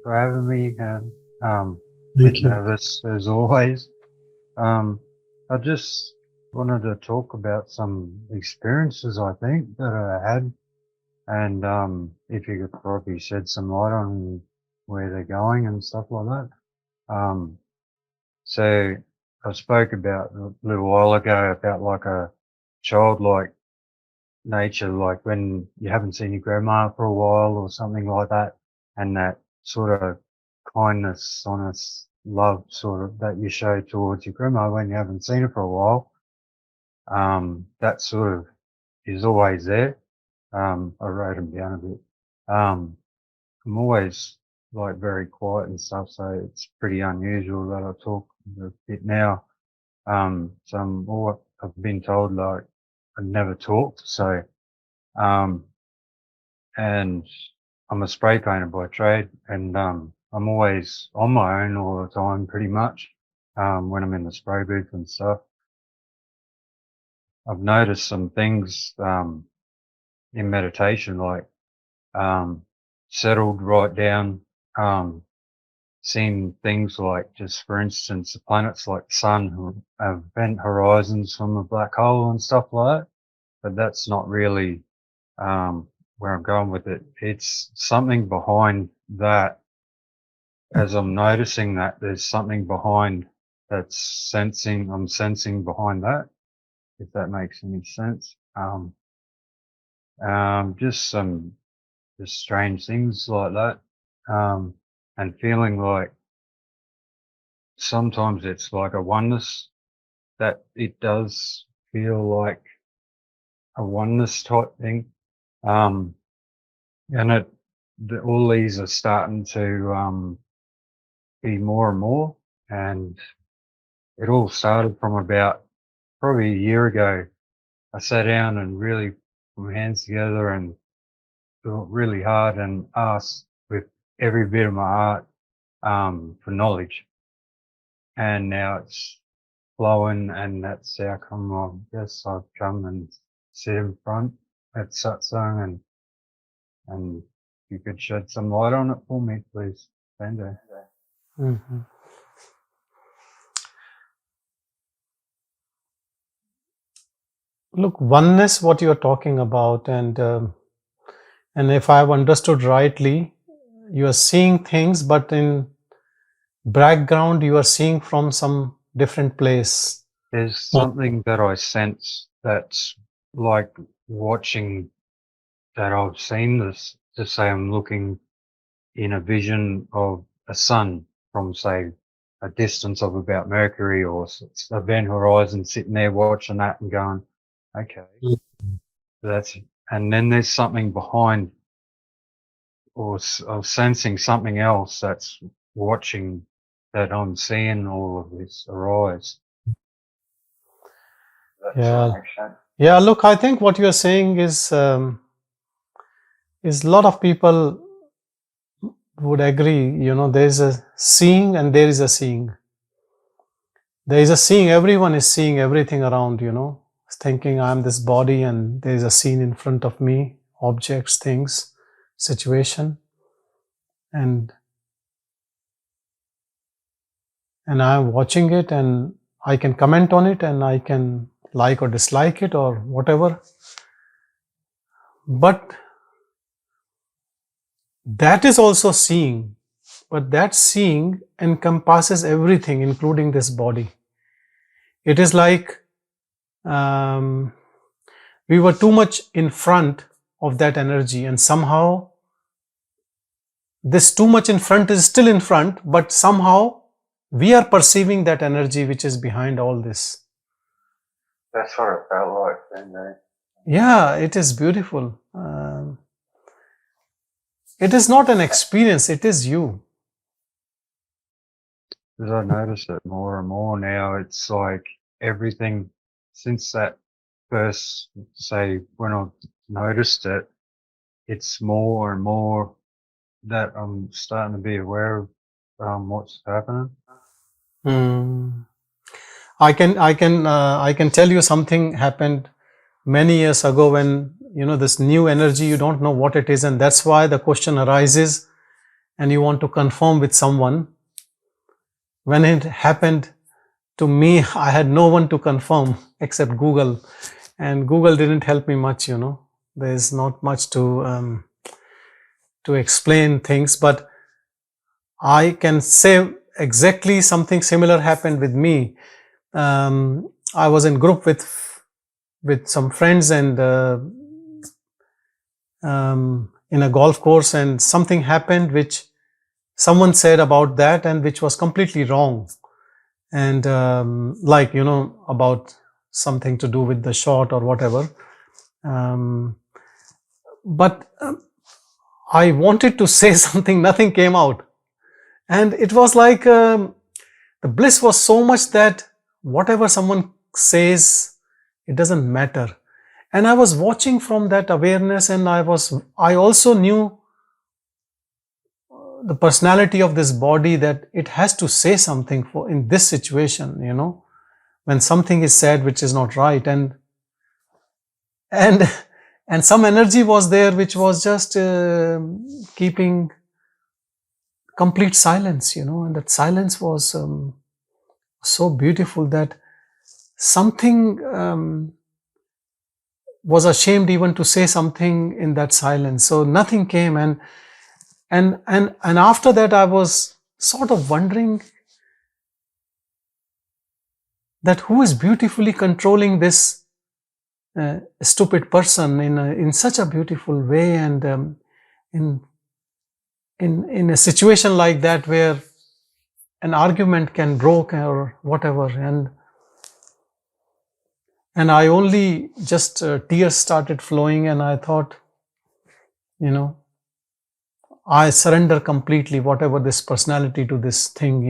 for having me, and Thank you. nervous as always. I just wanted to talk about some experiences I think that I had, and if you could probably shed some light on where they're going and stuff like that. So I spoke about a little while ago about like a childlike nature, like when you haven't seen your grandma for a while or something like that, and that sort of kindness, honest love sort of that you show towards your grandma when you haven't seen her for a while. That sort of is always there. I wrote them down a bit. I'm always like very quiet and stuff, so it's pretty unusual that I talk a bit now. So I've been told like I never talked, so, and I'm a spray painter by trade, and, I'm always on my own all the time pretty much, when I'm in the spray booth and stuff. I've noticed some things, in meditation, like, settled right down, seeing things like, just for instance, the planets like the sun who have event horizons from a black hole and stuff like that, but that's not really, where I'm going with it. It's something behind that. As I'm noticing that there's something behind I'm sensing behind that, if that makes any sense. Just some just strange things like that. And feeling like sometimes it's like a oneness, that it does feel like a oneness type thing. And all these are starting to, be more and more, and it all started from about probably a year ago. I sat down and really put my hands together and thought really hard and asked with every bit of my heart, for knowledge. And now it's flowing, and that's how come I guess I've come and sit in front at Satsang, and you could shed some light on it for me, please, Sanjay. Mm-hmm. Look, oneness, what you are talking about, and if I have understood rightly, you are seeing things, but in background you are seeing from some different place. There's something that I sense that's like watching, that I've seen this, to say I'm looking in a vision of a sun from, say, a distance of about Mercury or event horizon, sitting there watching that and going, okay, and then there's something behind, or sensing something else that's watching, that I'm seeing all of this arise. Yeah, look, I think what you are saying is a lot of people would agree, there is a seeing and there is a seeing. There is a seeing, everyone is seeing everything around, thinking I'm this body and there is a scene in front of me, objects, things, situation, and I'm watching it, and I can comment on it, and I can like or dislike it or whatever. But that is also seeing, but that seeing encompasses everything, including this body. It is like we were too much in front of that energy, and somehow this too much in front is still in front, but somehow we are perceiving that energy which is behind all this. That's what it felt like then. Yeah, it is beautiful. It is not an experience, it is you. As I notice it more and more now, it's like everything since that first, say, when I noticed it, it's more and more that I'm starting to be aware of what's happening. I can tell you something happened many years ago when, this new energy, you don't know what it is, and that's why the question arises, and you want to confirm with someone. When it happened to me, I had no one to confirm except Google, and Google didn't help me much. There's not much to explain things, but I can say exactly something similar happened with me. I was in group with some friends, and in a golf course, and something happened which someone said about that, and which was completely wrong, and like about something to do with the shot or whatever, but I wanted to say something, nothing came out, and it was like the bliss was so much that whatever someone says, it doesn't matter. And I was watching from that awareness, and I also knew the personality of this body, that it has to say something for in this situation, when something is said which is not right, and some energy was there which was just keeping complete silence, and that silence was so beautiful that something was ashamed even to say something in that silence. So nothing came, and after that I was sort of wondering that who is beautifully controlling this stupid person in such a beautiful way, and in a situation like that where an argument can broke or whatever, and I only just tears started flowing, and I thought, I surrender completely whatever this personality to this thing,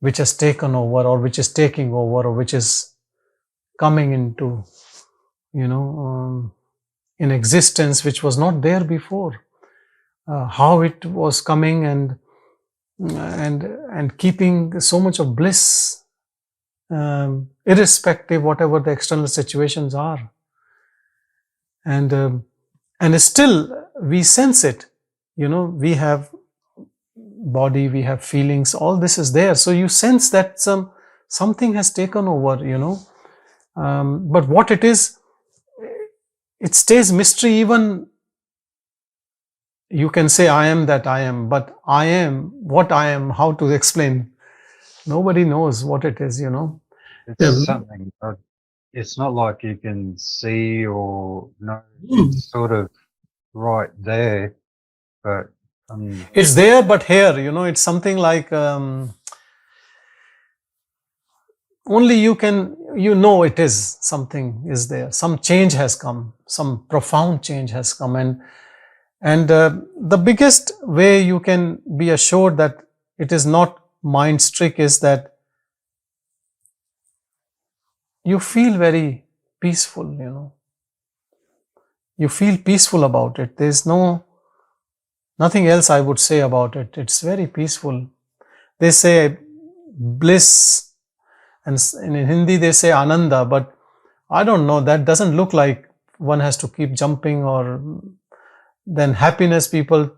which has taken over, or which is taking over, or which is coming into, in existence, which was not there before. How it was coming and keeping so much of bliss, irrespective whatever the external situations are, and still we sense it. We have body, we have feelings, all this is there, so you sense that something has taken over, but what it is, it stays mystery. Even you can say I am that I am, but I am what I am, how to explain? Nobody knows what it is, It's something, it's not like you can see or know, it's sort of right there, but it's there, but here, it's something like only you can, it is something is there, some change has come, some profound change has come, and the biggest way you can be assured that it is not mind's trick is that you feel very peaceful, you feel peaceful about it. There's nothing else I would say about it. It's very peaceful. They say bliss, and in Hindi they say ananda, but I don't know, that doesn't look like one has to keep jumping, or then happiness, people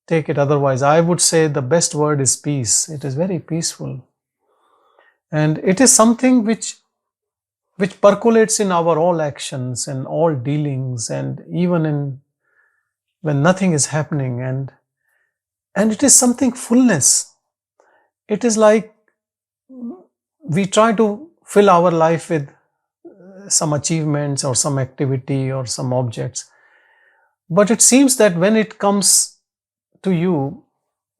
take it otherwise. I would say the best word is peace. It is very peaceful, and it is something which percolates in our all actions and all dealings, and even when nothing is happening, and it is something fullness. It is like we try to fill our life with some achievements or some activity or some objects, but it seems that when it comes to you,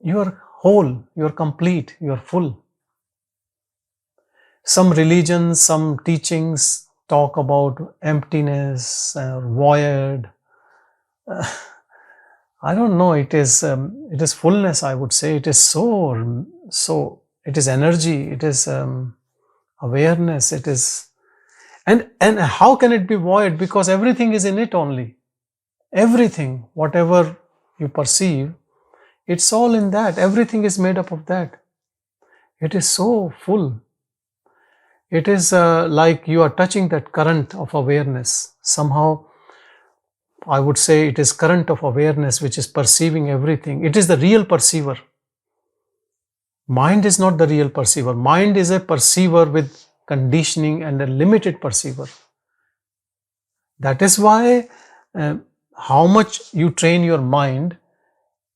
you're whole, you're complete, you're full. Some religions, some teachings talk about emptiness or void. I don't know, it is fullness, I would say. It is so it is energy, it is awareness, it is, and how can it be void? Because everything is in it only. Everything, whatever you perceive, it's all in that. Everything is made up of that. It is so full. It is like you are touching that current of awareness. Somehow I would say it is current of awareness which is perceiving everything. It is the real perceiver. Mind is not the real perceiver. Mind is a perceiver with conditioning and a limited perceiver. That is why how much you train your mind,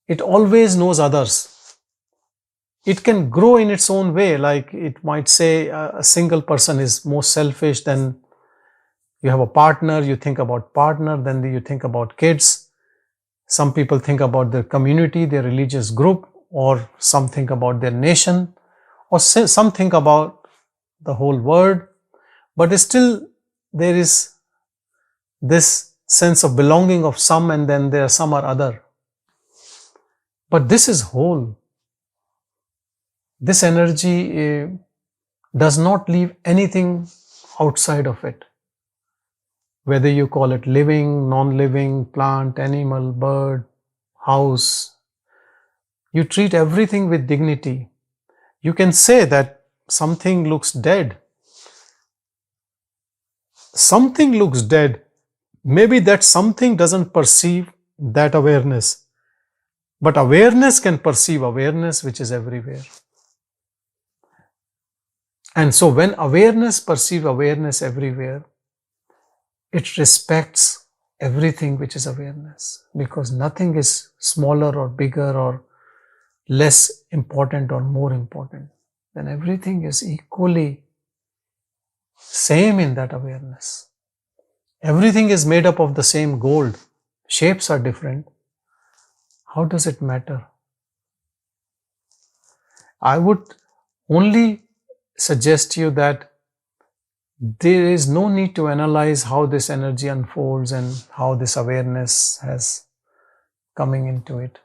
it always knows others. It can grow in its own way. Like it might say a single person is more selfish, then you have a partner, you think about partner, then you think about kids. Some people think about their community, their religious group, or some think about their nation, or some think about the whole world. But still there is this sense of belonging of some, and then there are some are other. But this is whole. This energy does not leave anything outside of it. Whether you call it living, non-living, plant, animal, bird, house, you treat everything with dignity. You can say that something looks dead. Something looks dead. Maybe that something doesn't perceive that awareness. But awareness can perceive awareness which is everywhere. And so when awareness perceives awareness everywhere, it respects everything which is awareness, because nothing is smaller or bigger or less important or more important. Then everything is equally same in that awareness. Everything is made up of the same gold. Shapes are different. How does it matter? I would only suggest you that there is no need to analyze how this energy unfolds and how this awareness has coming into it.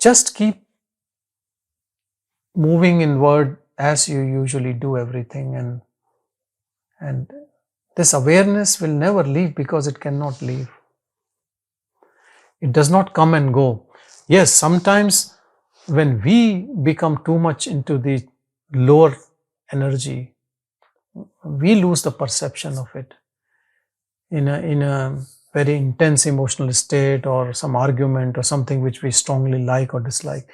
Just keep moving inward as you usually do everything, and this awareness will never leave, because it cannot leave. It does not come and go. Yes, sometimes when we become too much into the lower energy, we lose the perception of it in a very intense emotional state, or some argument or something which we strongly like or dislike.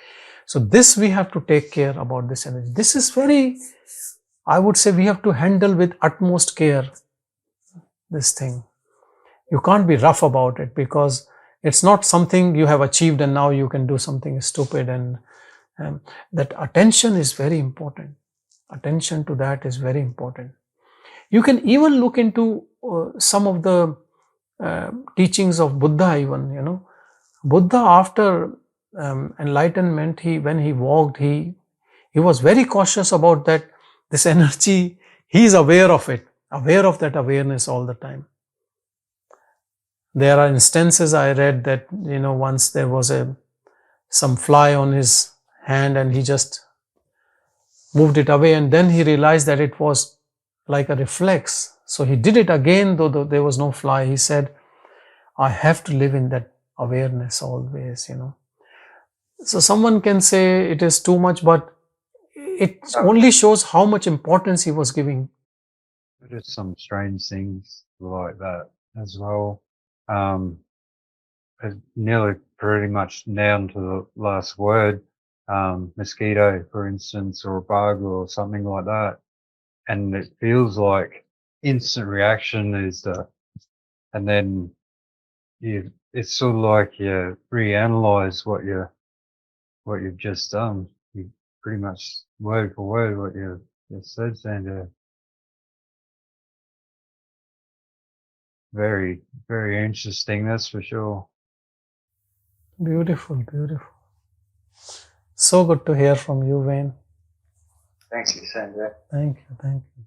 So this we have to take care about this energy. This is very, I would say, we have to handle with utmost care this thing. You can't be rough about it, because it's not something you have achieved and now you can do something stupid. And that attention is very important. Attention to that is very important. You can even look into some of the teachings of Buddha even, Buddha, after enlightenment, when he walked, he was very cautious about that, this energy, he is aware of it, aware of that awareness all the time. There are instances I read that, once there was some fly on his hand and he just moved it away, and then he realized that it was like a reflex. So he did it again, though there was no fly. He said, I have to live in that awareness always, So someone can say it is too much, but it only shows how much importance he was giving. Just some strange things like that as well. Nearly pretty much down to the last word. Mosquito, for instance, or a bug or something like that. And it feels like instant reaction is and then it's sort of like you reanalyze what you've just done. You pretty much word for word what you said, Sanjay. Very, very interesting, that's for sure. Beautiful, beautiful. So good to hear from you, Wayne. Thank you, Sanjay. Thank you, thank you.